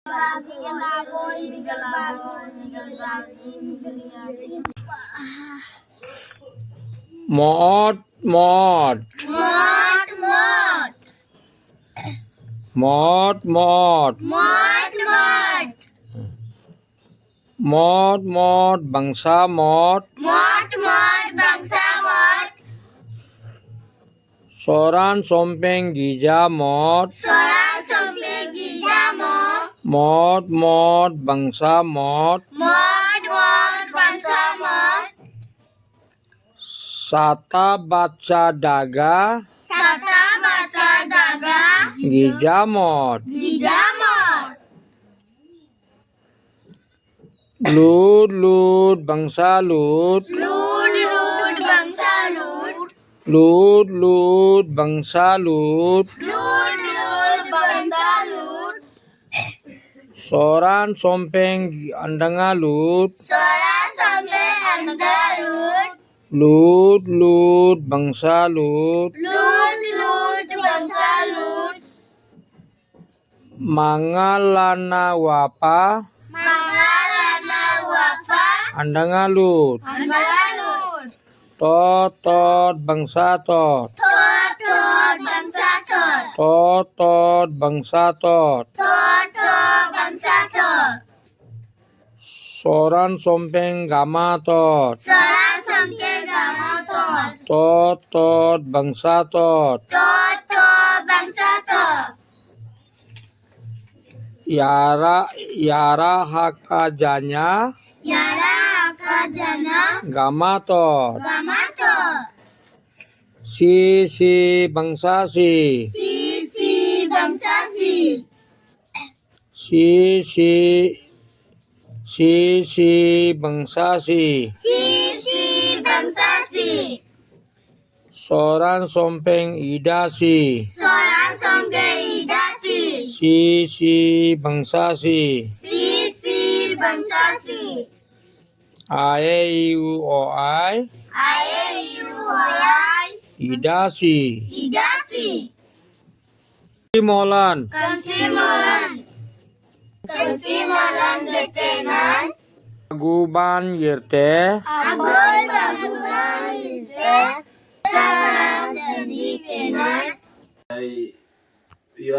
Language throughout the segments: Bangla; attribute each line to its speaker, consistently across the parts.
Speaker 1: মট মট মট মট mot mot bangsa mot soran sompeng gija mot mot mot bangsa mot sata baca daga gija mot lud lud bangsa lud lud lud bangsa lud soran sompeng andanga lud lud lud bangsa lud mangalana wapa andanga lud tot tot bangsa tot tot tot bangsa tot soran sompeng gama tot tot tot bangsa tot yara yara hakajanya gama tot si si bangsa si si si bangsa si soran sompeng ida si si bangsa si ae u o ai ida si molan aguban yerte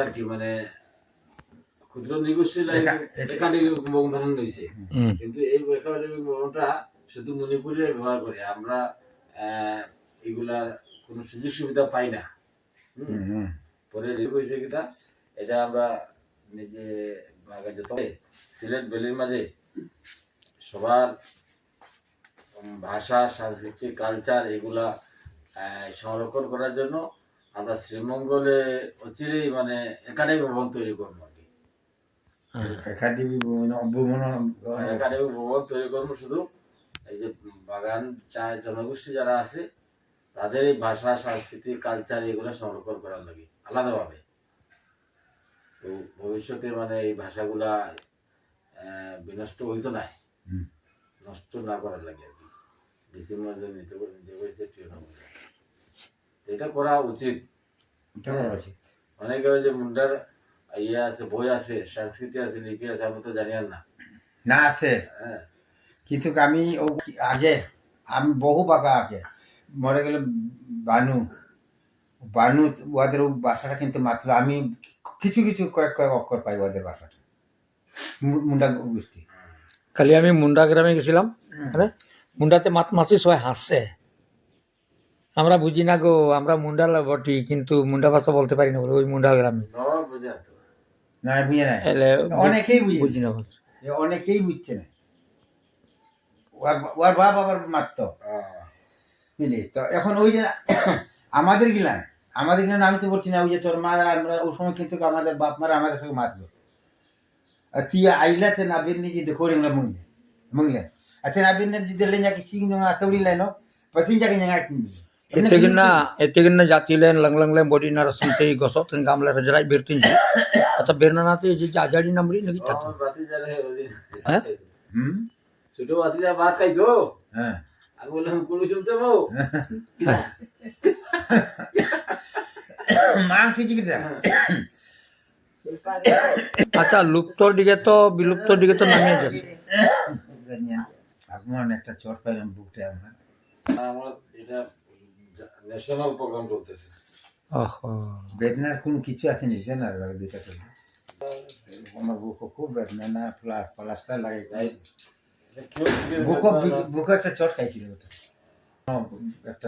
Speaker 2: আর কি মানে ক্ষুদ্র নৃগোষ্ঠী একাডেমিক ভবন হয়েছে, কিন্তু এই একাডেমিক ভবনটা শুধু মণিপুরে ব্যবহার করে, আমরা এগুলা কোনো সুযোগ সুবিধা পাই না। পরে হয়েছে কিটা এটা আমরা নিজে যত সিলেট ভ্যালির মাঝে সবার ভাষা সাংস্কৃতিক কালচার এগুলা সংরক্ষণ করার জন্য আমরা শ্রীমঙ্গলে অচিরেই মানে একাডেমি ভবন তৈরি করবো আর কি। একাডেমি ভবন তৈরি করবো, শুধু এই যে বাগান চা জনগোষ্ঠী যারা আছে তাদের এই ভাষা সাংস্কৃতিক কালচার এগুলো সংরক্ষণ করার লাগে আলাদাভাবে। তো ভবিষ্যতে মানে এই ভাষাগুলা বিনষ্ট হইতো না, নষ্ট না করার লাগে আর কি। ডিসেম্বর নিতে নিজে হয়েছে এটা করা উচিত। অনেকে যে মুন্ডার ইয়ে আছে, বই আছে, সংস্কৃতি আছে, লিপি আছে, আমি তো জানি না
Speaker 3: না আছে। কিন্তু আমি আমি বহু বাবা আগে মরে গেলে বানু ওদের ভাষাটা কিন্তু মাত্র আমি কিছু কিছু কয়েক অক্ষর পাই ওদের ভাষাটা, মুন্ডা গোষ্ঠী।
Speaker 1: খালি আমি মুন্ডা গ্রামে গেছিলাম, মুন্ডাতে মাছি সবাই হাসছে, আমরা বুঝি না গো, আমরা মুন্ডা বটি কিন্তু মুন্ডা ভাষা বলতে পারি না, ওই মুন্ডা গ্রামে
Speaker 3: অনেকেই বুঝি না, অনেকেই বুঝছে না, ওর বাপ আবার মারত বুঝলি। তো এখন ওই যে আমাদের গিলান আমি তো বলছি না, ওই যে তোর মা আমরা ওই সময় কিন্তু আমাদের বাপ মারা আমাদের সঙ্গে মারলো, তুই আইলাতে না বেরনি যে দেখো রে মঙ্গলে আচ্ছা না বেরনে দিলে নাকি সিং না তৌড়ি লাইনো પછી જાકે ન્યા
Speaker 1: એતેગના જાતિલેન લંગલંગલે બોડી ના રસમતે ગસો તન ગામલે રજરાઈ બેરતીન અતા બેરનાનાતે જે આજાડી નંબરી નગી તાતો
Speaker 2: બાતી જારે હે છોટો બાતી જા વાત કઈ જો હે આ બોલે હમ કુળુ ચુમતે બો
Speaker 3: માંગ થી જીગતા
Speaker 1: আচ্ছা লুপ্তর দিকে তো বিলুপ্তর দিকে তো নামিয়ে যাচ্ছে।
Speaker 3: আপনার একটা চট পাইলাম বুকটা আমার।
Speaker 2: আমার এটা ন্যাশনাল প্রোগ্রাম চলতেছে।
Speaker 1: ওহো
Speaker 3: বেদনার কোনো কিছু আছে নি জানার দুইটা করে আমার বুক খুব বেদনা না প্লাস্টার লাগাই
Speaker 2: তাই এটা কি হচ্ছে?
Speaker 3: বুক একটা চট খাইছিল ওটা একটা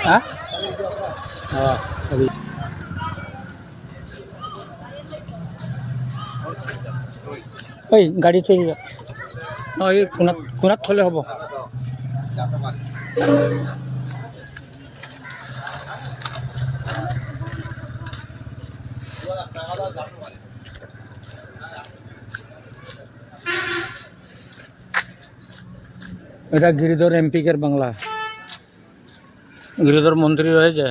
Speaker 1: হ্যাঁ হ্যাঁ ওই গাড়ি তৈরি ওই কোনাত থলে হ'ব। এটা গিরিধর এমপিকের বাংলা, গিরিধর মন্ত্রী রয়েছে।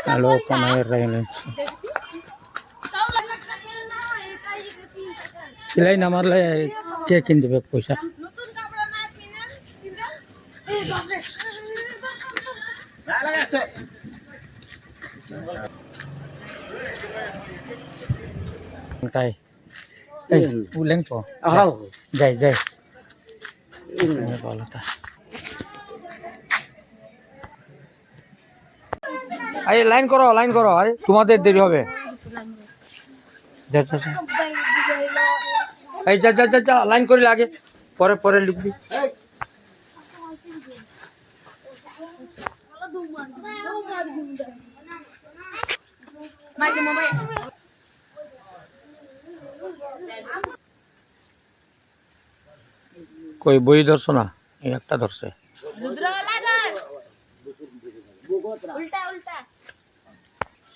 Speaker 1: হ্যালো কোনায় রাইলেন সিলাই না মারলে কে কিন দেবে পয়সা। তাই এই উলেন তো যাই যাই ভালো তা আরে লাইন করো আরে তোমাদের দেরি হবে। যা যা যা। এই যা যা যা যা লাইন করে আগে পরে পরে লিখবি। কই বই ধরছো না? এই একটা ধরছে।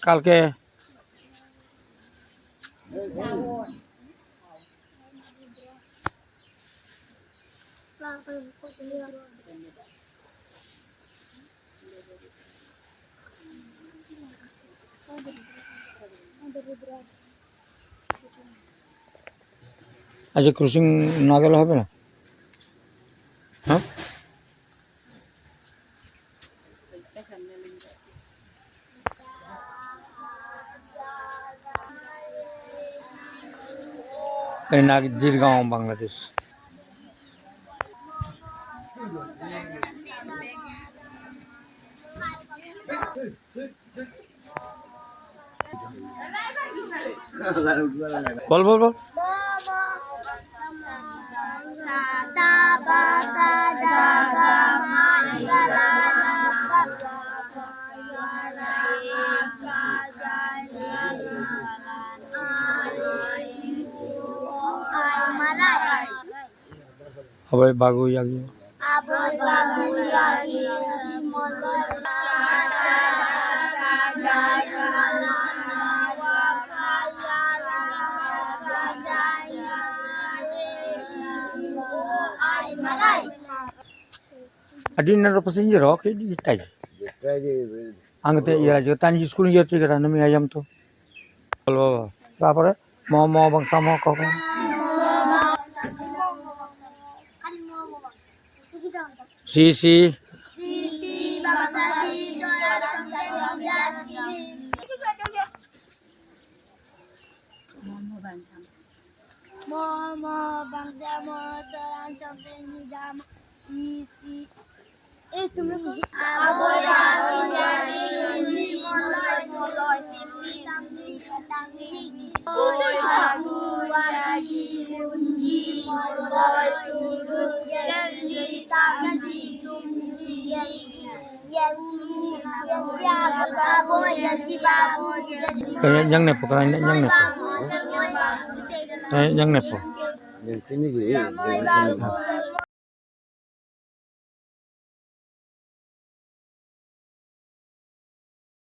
Speaker 1: কালকে আজ ক্রসিং না গেলে হবে না? হ্যাঁ এই নাগজিরগাঁও বাংলাদেশ। বল বল বল হবে বাগু Yagi adin passenger oke di tai angte ya jo tan school yo ti gara nami ayam to bolo তারপরে ম bangsa mo kok Shri Shri yang nepo kan yang nepo yang nepo
Speaker 4: Yang ini gini,